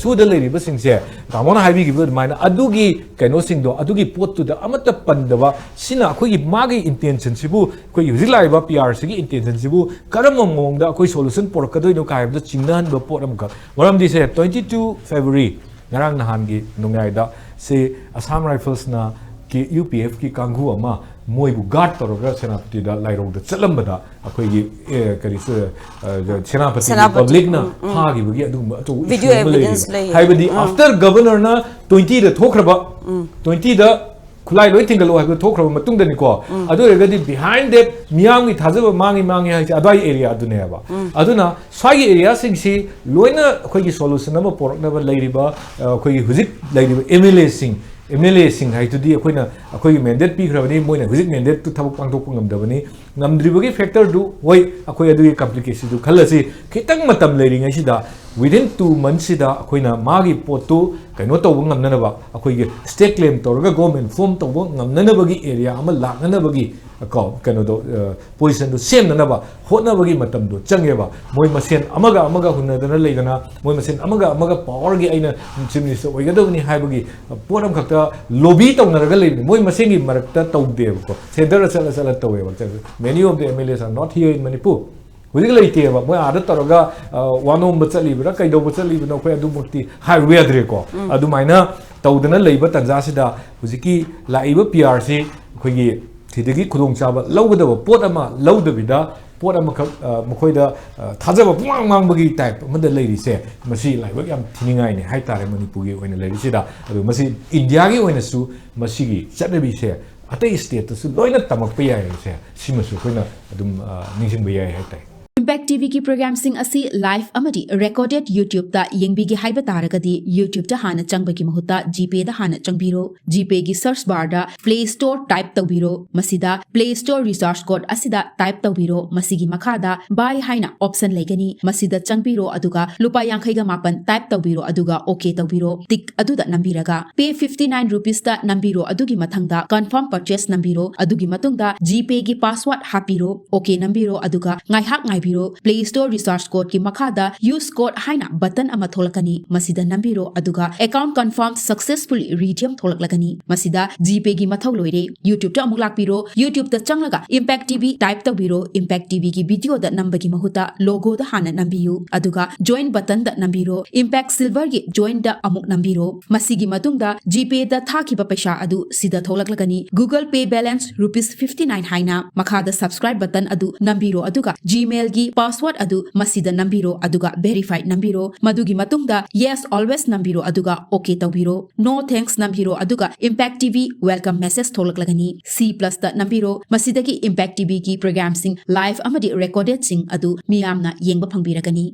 ꯁꯨꯗ ꯂꯩꯔꯤꯕꯁꯤꯡꯁꯦ ꯇꯥꯃꯣꯅ ꯍꯥꯏꯕꯤꯈꯤꯕ ꯑꯗꯨꯃꯥꯏꯅ ꯑꯗꯨꯒꯤ ꯀꯩꯅꯣꯁꯤꯡꯗꯣ ꯑꯗꯨꯒꯤ ꯄꯣꯠꯇꯨꯗ ꯑꯃꯠꯇ ꯄꯟꯗꯕ ꯁꯤꯅ ꯑꯩꯈꯣꯏꯒꯤ ꯃꯥꯒꯤ ꯏꯟꯇꯦꯟꯁꯟꯁꯤꯕꯨ ꯑꯩꯈꯣꯏꯒꯤ ꯍꯧꯖꯤꯛ ꯂꯥꯛꯏꯕ ꯄꯤ ꯑꯥꯔꯁꯤꯒꯤ ꯏꯟꯇꯦꯟꯁꯟꯁꯤꯕꯨ ꯀꯔꯝꯕ ꯃꯑꯣꯡꯗ ꯑꯩꯈꯣꯏ ꯁꯣꯂꯨꯁꯟ ꯄꯨꯔꯛꯀꯗꯣꯏꯅꯣ ꯍꯥꯏꯕꯗ ꯆꯤꯡꯅꯍꯟꯕ ꯄꯣꯠ ꯑꯃꯈꯛ ꯃꯔꯝꯗꯤ ꯁꯦ 22 ꯐꯦꯕ꯭ꯔꯨꯋꯥꯔꯤ ꯉꯔꯥꯡ ꯅꯍꯥꯟꯒꯤ ꯅꯣꯡꯌꯥꯏꯗ ꯁꯤ ꯑꯁꯥꯝ ꯔꯥꯏꯐꯜꯁꯅ UPF ꯀꯥꯡꯕꯨ ꯑꯃ ꯃꯣꯏꯕꯨ ꯒꯥꯔꯗ ꯇꯧꯔꯒ ꯁꯦꯅꯥꯄꯇꯤꯗ ꯂꯥꯏꯔꯧꯗ ꯆꯠꯂꯝꯕꯗ ꯑꯩꯈꯣꯏꯒꯤ ꯀꯔꯤꯁꯨ ꯁꯦꯅꯥꯄꯇꯤ ꯄꯕ꯭ꯂꯤꯛꯅ ꯐꯥꯈꯤꯕꯒꯤ ꯑꯗꯨꯒꯨꯝꯕ ꯑꯆꯧꯕ ꯏꯁꯨ ꯑꯃ ꯂꯩꯔꯤꯕ ꯍꯥꯏꯕꯗꯤ ꯑꯥꯐꯇꯔ ꯒꯕꯔꯅꯔꯅ 20ꯗ ꯊꯣꯛꯈ꯭ꯔꯕ 20ꯗ ꯈꯨꯠꯂꯥꯏ ꯂꯣꯏ ꯊꯤꯡꯒꯠꯂꯛꯑꯣ ꯍꯥꯏꯕꯗꯨ ꯊꯣꯛꯈ꯭ꯔꯕ ꯃꯇꯨꯡꯗꯅꯤꯀꯣ ꯑꯗꯨ ꯑꯣꯏꯔꯒꯗꯤ ꯕꯤꯍꯥꯏꯟ ꯗꯦꯠ ꯃꯤꯌꯥꯝꯒꯤ ꯊꯥꯖꯕ ꯃꯥꯡꯉꯤ ꯍꯥꯏꯁꯦ ꯑꯗꯨꯋꯥꯏ ꯑꯦꯔꯤꯌꯥ ꯑꯗꯨꯅꯦꯕ ꯑꯗꯨꯅ ꯁ꯭ꯋꯥꯏꯒꯤ ꯑꯦꯔꯤꯌꯥꯁꯤꯡꯁꯤ ꯂꯣꯏꯅ ꯑꯩꯈꯣꯏꯒꯤ ꯁꯣꯂꯨꯁꯟ ꯑꯃ ꯄꯨꯔꯛꯅꯕ ꯂꯩꯔꯤꯕ ꯑꯩꯈꯣꯏꯒꯤ ꯍꯧꯖꯤꯛ ꯂꯩꯔꯤꯕ MLAꯁꯤꯡ ꯍꯥꯏꯗꯨꯗꯤ ꯑꯩꯈꯣꯏꯒꯤ ꯃꯦꯟꯗꯦꯠ ꯄꯤꯈ꯭ꯔꯕꯅꯤ ꯃꯣꯏꯅ ꯍꯧꯖꯤꯛ ꯃꯦꯟꯗꯦꯠꯇꯨ ꯊꯕꯛ ꯄꯥꯡꯊꯣꯛꯄ ꯉꯝꯗꯕꯅꯤ ꯉꯝꯗ꯭ꯔꯤꯕꯒꯤ ꯐꯦꯛꯇꯔꯗꯨ ꯍꯣꯏ ꯑꯩꯈꯣꯏ ꯑꯗꯨꯒꯤ ꯀꯝꯄ꯭ꯂꯤꯀꯦꯁꯟꯗꯨ ꯈꯜꯂꯁꯤ ꯈꯤꯇꯪ ꯃꯇꯝ ꯂꯩꯔꯤꯉꯩꯁꯤꯗ within 2 monthsida ꯑꯩꯈꯣꯏꯅ ꯃꯥꯒꯤ ꯄꯣꯠꯇꯨ ꯀꯩꯅꯣ ꯇꯧꯕ ꯉꯝꯅꯅꯕ ꯑꯩꯈꯣꯏꯒꯤ ꯁ꯭ꯇꯦꯠ ꯀ꯭ꯂꯦꯝ ꯇꯧꯔꯒ ꯒꯣꯔꯃꯦꯟ ꯐꯣꯔꯝ ꯇꯧꯕ ꯉꯝꯅꯅꯕꯒꯤ ꯑꯦꯔꯤꯌꯥ ꯑꯃ ꯂꯥꯛꯅꯅꯕꯒꯤ ꯀꯩꯅꯣꯗꯣ ꯄꯣꯖꯤꯁꯟꯗꯨ ꯁꯦꯝꯅꯅꯕ ꯍꯣꯠꯅꯕꯒꯤ ꯃꯇꯝꯗꯣ ꯆꯪꯉꯦꯕ ꯃꯣꯏ ꯃꯁꯦꯟ ꯑꯃꯒ ꯍꯨꯟꯅꯗꯅ ꯂꯩꯗꯅ ꯃꯣꯏ ꯃꯁꯦꯟ ꯑꯃꯒ ꯄꯥꯋꯔꯒꯤ ꯑꯩꯅ ꯆꯤꯐ ꯃꯤꯅꯤꯁꯇꯔ ꯑꯣꯏꯒꯗꯕꯅꯤ ꯍꯥꯏꯕꯒꯤ ꯄꯣꯠ ꯑꯃꯈꯛꯇ ꯂꯣꯕꯤ ꯇꯧꯅꯔꯒ ꯂꯩꯕꯅꯤ ꯃꯣꯏ ꯃꯁꯦꯟꯒꯤ ꯃꯔꯛꯇ ꯇꯧꯗꯦꯕꯀꯣ ꯁꯦꯟꯇꯔꯗ ꯆꯠꯂ ꯇꯧꯋꯦꯕ ꯃꯦꯅꯤ of the MLAs are not here in Manipur ꯍꯧꯖꯤꯛ ꯂꯩꯇꯦꯕ ꯃꯣꯏ ꯑꯥꯗ ꯇꯧꯔꯒ ꯋꯥꯅꯣꯝꯕ ꯆꯠꯂꯤꯕ꯭ꯔꯥ ꯀꯩꯗꯧꯕ ꯆꯠꯂꯤꯕꯅꯣ ꯑꯩꯈꯣꯏ ꯑꯗꯨꯃꯛꯇꯤ ꯍꯥꯏꯕ ꯌꯥꯗ꯭ꯔꯦꯀꯣ ꯑꯗꯨꯃꯥꯏꯅ ꯇꯧꯗꯅ ꯂꯩꯕ ꯇꯟꯖꯥꯁꯤꯗ ꯍꯧꯖꯤꯛꯀꯤ ꯂꯥꯛꯏꯕ PRꯁꯤ ꯑꯩꯈꯣꯏꯒꯤ ꯁꯤꯗꯒꯤ ꯈꯨꯗꯣꯡꯆꯥꯕ ꯂꯧꯒꯗꯕ ꯄꯣꯠ ꯑꯃ ꯂꯧꯗꯕꯤꯗ ꯄꯣꯠ ꯑꯃꯈꯛ ꯃꯈꯣꯏꯗ ꯊꯥꯖꯕ ꯃꯥꯡꯕꯒꯤ ꯇꯥꯏꯞ ꯑꯃꯗ ꯂꯩꯔꯤꯁꯦ ꯃꯁꯤ ꯂꯥꯏꯕꯛ ꯌꯥꯝ ꯊꯤꯅꯤꯡꯉꯥꯏꯅꯤ ꯍꯥꯏꯇꯥꯔꯦ ꯃꯅꯤꯄꯨꯔꯒꯤ ꯑꯣꯏꯅ ꯂꯩꯔꯤꯁꯤꯗ ꯑꯗꯨ ꯃꯁꯤ ꯏꯟꯗꯤꯌꯥꯒꯤ ꯑꯣꯏꯅꯁꯨ ꯃꯁꯤꯒꯤ ꯆꯠꯅꯕꯤꯁꯦ ꯑꯇꯩ ꯁ꯭ꯇꯦꯠꯇꯁꯨ ꯂꯣꯏꯅ ꯇꯝꯃꯛꯄ ꯌꯥꯏ ꯍꯥꯏꯁꯦ ꯁꯤꯃꯁꯨ ꯑꯩꯈꯣꯏꯅ ꯑꯗꯨꯝ ꯅꯤꯡꯁꯤꯡꯕ ꯌꯥꯏ ꯍꯥꯏꯇꯥꯔꯦ Impact TV ki program sing asi live amadi recorded YouTube ta yengbigi haiba taragadi YouTube ta hana changbagi mahuta GPay da hana changbiro GPay gi search bar da Play Store type tawbiro masida Play Store resource code asida type tawbiro masigi makhada buy haina option legani masida changbiro aduga lupa yankhai ga mapan type tawbiro aduga okay tawbiro tik aduda nambiraga pay 59 rupees ta nambiro adugi mathangda confirm purchase nambiro adugi matungda GPay gi password hapiro okay nambiro aduga ngaihak ngai Play Store resource code ki makhada use code haina button ama tholakani masida nambiro aduga account confirmed successfully redeem tholaklagani masida GPay gi mathau loire YouTube ta amuk lakpiro YouTube ta changlaga Impact TV type tawbiro Impact TV ki video da nambagi mahuta logo da hana nambiyu aduga join button da nambiro Impact Silver gi join da amuk nambiro masigi matungda GPay da thakiba paisa adu sida tholaklagani Google Pay balance ₹59 haina makhada subscribe button adu nambiro aduga Gmail gi password adu masida nambiro aduga verified nambiro madugi matungda yes always nambiro aduga okay tawbiro no thanks nambiro aduga Impact TV welcome message tholaklagani C+ da nambiro masidagi Impact TV ki program sing live amadi recorded sing adu miyamna yengba phangbiragani